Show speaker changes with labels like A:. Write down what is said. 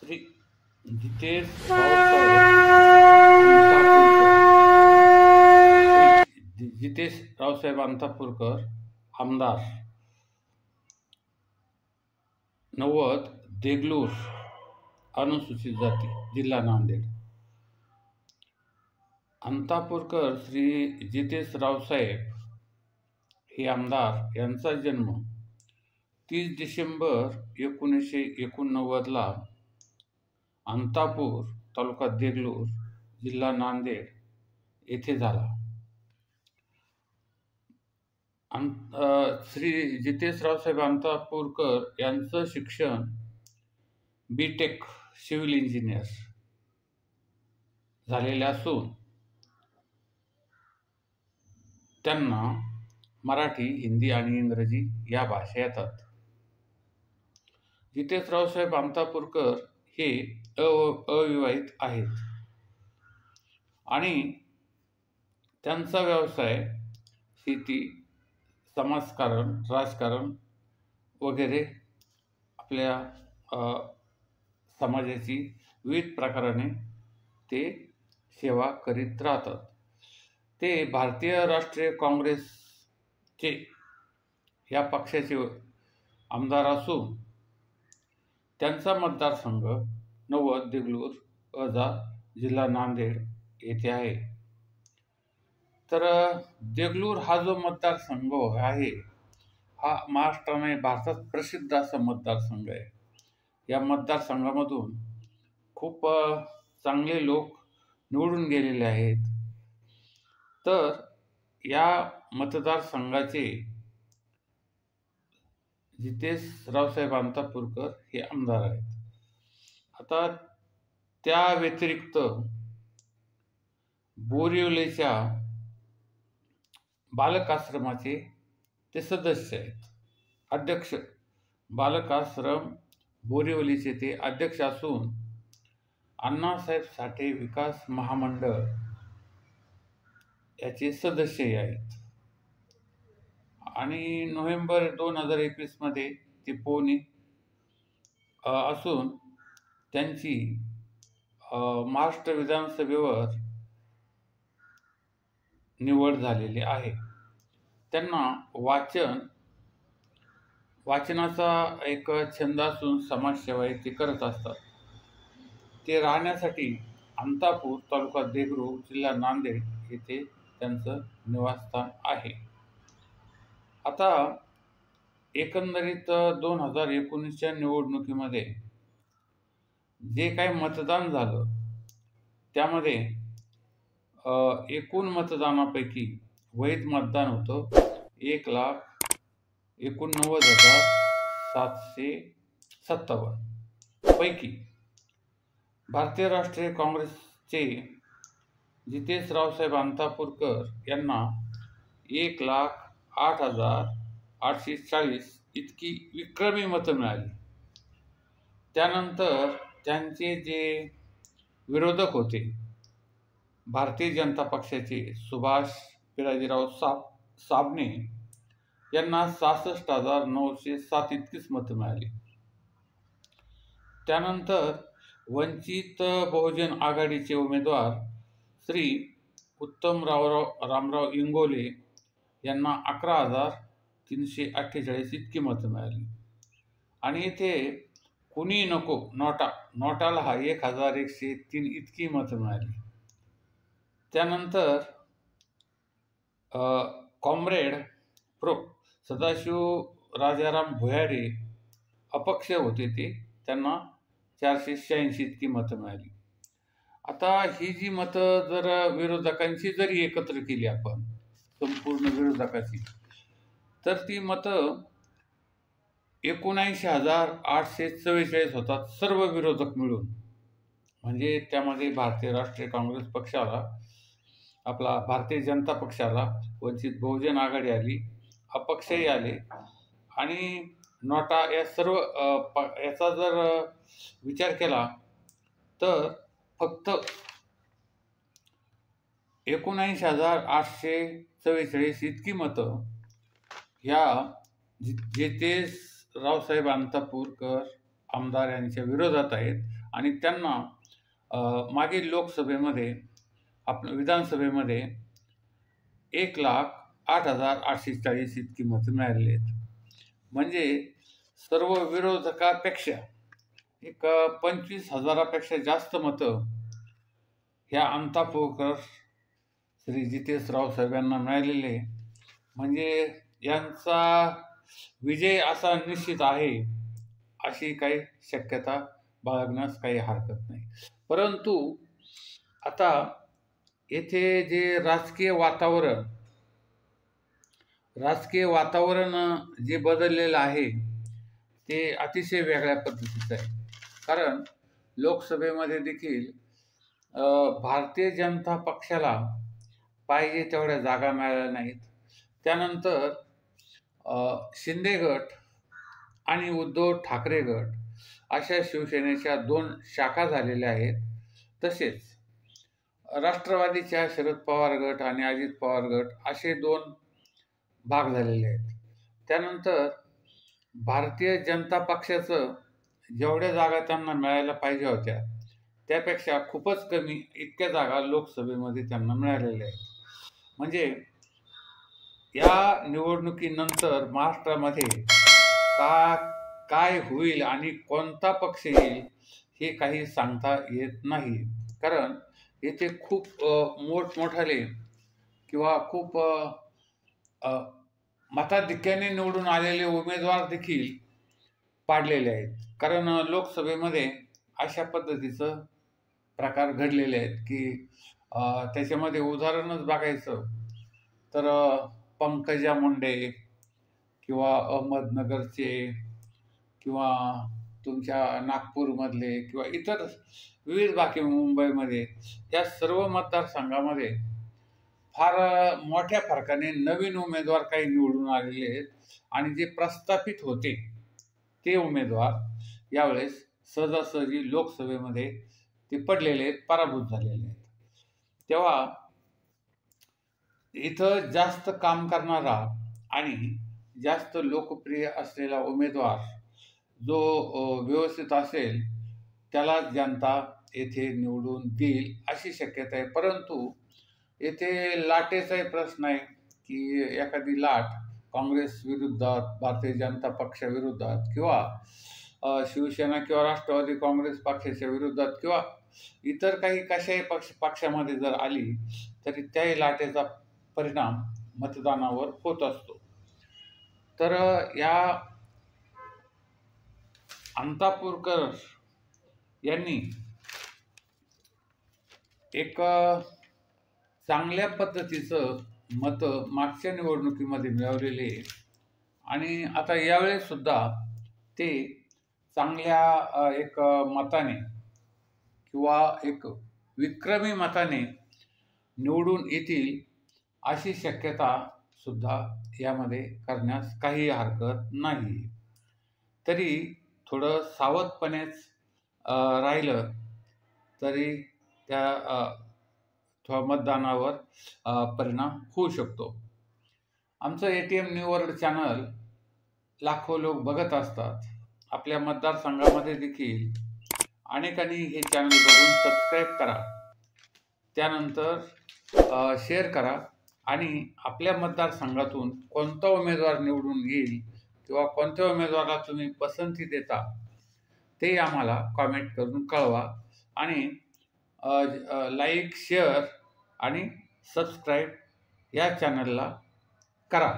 A: श्री जितेश रावसाहेब अंतापूरकर, श्री जितेश रावसाहेब अंतापूरकर, आमदार 90 देगलूर, अनुसूचित जाती, जिल्हा नांदेड. अंतापूरकर श्री जितेश रावसाहेब हे आमदार यांचा जन्म 30 डिसेंबर 1989 अंतापूर, तालुका देगलूर, जिल्हा नांदेड येथे झाला. श्री जितेश रावसाहेब अंतापूरकर यांचं शिक्षण B.Tech सिव्हिल इंजिनियर झालेले असून त्यांना मराठी, हिंदी आणि इंग्रजी या भाषा येतात. जितेश रावसाहेब अंतापूरकर हे अविवाहित आहेत आणि त्यांचा व्यवसाय शेती, समाजकारण, राजकारण वगैरे आपल्या समाजाची विविध प्रकाराने ते सेवा करीत राहतात. ते भारतीय राष्ट्रीय काँग्रेसचे या पक्षाचे आमदार असून त्यांचा मतदारसंघ 90 देगलूर जिल्हा नांदेड येथे आहे. तर देगलूर हा जो मतदारसंघ आहे हा महाराष्ट्राने भारतात प्रसिद्ध असा मतदारसंघ आहे. या मतदारसंघामधून खूप चांगले लोक निवडून गेलेले आहेत. तर या मतदारसंघाचे जितेश रावसाहेब अंतापूरकर हे आमदार आहेत. आता त्या व्यतिरिक्त बोरिवलीच्या बालक आश्रमाचे ते सदस्य आहेत, अध्यक्ष. बालक आश्रम बोरिवलीचे ते अध्यक्ष असून अण्णासाहेब साठे विकास महामंडळ याचे सदस्यही आहेत. आणि नोव्हेंबर 2021 मध्ये ते पोनी असून त्यांची महाराष्ट्र विधानसभेवर निवड झालेली आहे. त्यांना वाचनाचा एक छंद असून समाजसेवा ते करत असतात. ते राहण्यासाठी अंतापूर, तालुका देगलूर, जिल्हा नांदेड येथे त्यांचं निवासस्थान आहे. आता एकंदरीत 2019च्या निवडणुकीमध्ये जे काही मतदान झालं त्यामध्ये एकूण मतदानापैकी वैध मतदान होतं 1,89,757 पैकी भारतीय राष्ट्रीय काँग्रेसचे जितेश रावसाहेब अंतापूरकर यांना 1,08,840 इतकी विक्रमी मतं मिळाली. त्यानंतर त्यांचे जे विरोधक होते भारतीय जनता पक्षाचे सुभाष पिराजीराव साबणे यांना 66,907 इतकीच मतं मिळाली. त्यानंतर वंचित बहुजन आघाडीचे उमेदवार श्री उत्तम रामराव इंगोले यांना 11,348 इतकी मतं मिळाली. आणि इथे कुणी नको नोटाला 1,103 इतकी मतं मिळाली. त्यानंतर कॉम्रेड प्रो सदाशिव राजाराम भुयारे अपक्ष होते, ते त्यांना 486 इतकी मतं मिळाली. आता ही जी मतं जर विरोधकांची जरी एकत्र केली आपण, संपूर्ण विरोधकाची, तर ती मतं 79,844 होतात सर्व विरोधक मिळून. म्हणजे त्यामध्ये भारतीय राष्ट्रीय काँग्रेस पक्षाला, आपला भारतीय जनता पक्षाला, वंचित बहुजन आघाडी आली, अपक्षही आले आणि नोटा या सर्व याचा जर विचार केला तर फक्त 79,844 इतकी मतं ह्या जितेश रावसाहेब अंतापूरकर आमदार यांच्या विरोधात आहेत आणि त्यांना मागील लोकसभेमध्ये विधानसभेमध्ये 1,08,840 इतकी मतं मिळालेली आहेत. म्हणजे सर्व विरोधकापेक्षा 25,000पेक्षा जास्त मतं ह्या अंतापूरकर श्री जितेश रावसाहेब यांना मिळालेले. म्हणजे यांचा विजय असा निश्चित आहे अशी काही शक्यता बाळगण्यास काही हरकत नाही. परंतु आता येथे जे राजकीय वातावरण जे बदललेलं आहे ते अतिशय वेगळ्या पद्धतीचं आहे. कारण लोकसभेमध्ये देखील भारतीय जनता पक्षाला पाहिजे तेवढ्या जागा मिळाल्या नाहीत. त्यानंतर शिंदे गट आणि उद्धव ठाकरे गट अशा शिवसेनेच्या 2 शाखा झालेल्या आहेत. तसेच राष्ट्रवादीच्या शरद पवार गट आणि अजित पवार गट असे 2 भाग झालेले आहेत. त्यानंतर भारतीय जनता पक्षाचं जेवढ्या जागा त्यांना मिळायला पाहिजे होत्या त्यापेक्षा खूपच कमी इतक्या जागा लोकसभेमध्ये त्यांना मिळालेल्या आहेत. म्हणजे या निवडणुकीनंतर महाराष्ट्रामध्ये काय होईल आणि कोणता पक्ष येईल हे काही सांगता येत नाही. कारण येथे खूप मोठमोठाले किंवा खूप मताधिक्याने निवडून आलेले उमेदवार देखील पाडलेले आहेत. कारण लोकसभेमध्ये अशा पद्धतीचं प्रकार घडलेले आहेत की त्याच्यामध्ये उदाहरणच बघायचं तर पंकजा मुंडे किंवा अहमदनगरचे किंवा तुमच्या नागपूरमधले किंवा इतर विविध बाकी मुंबईमध्ये या सर्व मतदारसंघामध्ये फार मोठ्या फरकाने नवीन उमेदवार काही निवडून आलेले आहेत आणि जे प्रस्थापित होते ते उमेदवार यावेळेस सहजासहजी लोकसभेमध्ये ते पडलेले आहेत, पराभूत झालेले आहेत. तेव्हा इथं जास्त काम करणारा आणि जास्त लोकप्रिय असलेला उमेदवार जो व्यवस्थित असेल त्याला जनता येथे निवडून देईल अशी शक्यता आहे. परंतु येथे लाटेचाही प्रश्न आहे की एखादी लाट काँग्रेस विरुद्धात, भारतीय जनता पक्षाविरुद्धात किंवा शिवसेना किंवा राष्ट्रवादी काँग्रेस पक्षाच्या विरुद्धात किंवा इतर काही कशाही पक्षामध्ये जर आली तरी त्याही लाटेचा परिणाम मतदानावर होत असतो. तर या अंतापूरकर यांनी एक चांगल्या पद्धतीचं मतं मागच्या निवडणुकीमध्ये मिळवलेले आणि आता यावेळेस सुद्धा ते चांगल्या एक मताने किंवा एक विक्रमी मताने निवडून येतील अशी शक्यता सुद्धा यामध्ये करण्यास काही हरकत नाही. तरी थोडं सावधपणेच राहिलं तरी त्या मतदानावर परिणाम होऊ शकतो. आमचं ATM न्यू वर्ल्ड चॅनल लाखो लोक बघत असतात. आपल्या मतदारसंघामध्ये देखील अनेकांनी हे चॅनल बघून सबस्क्राईब करा, त्यानंतर शेअर करा आणि आपल्या मतदारसंघातून कोणता उमेदवार निवडून येईल किंवा कोणत्या उमेदवाराला तुम्ही पसंती देता ते आम्हाला कॉमेंट करून कळवा आणि लाईक, शेअर आणि सबस्क्राईब या चॅनलला करा.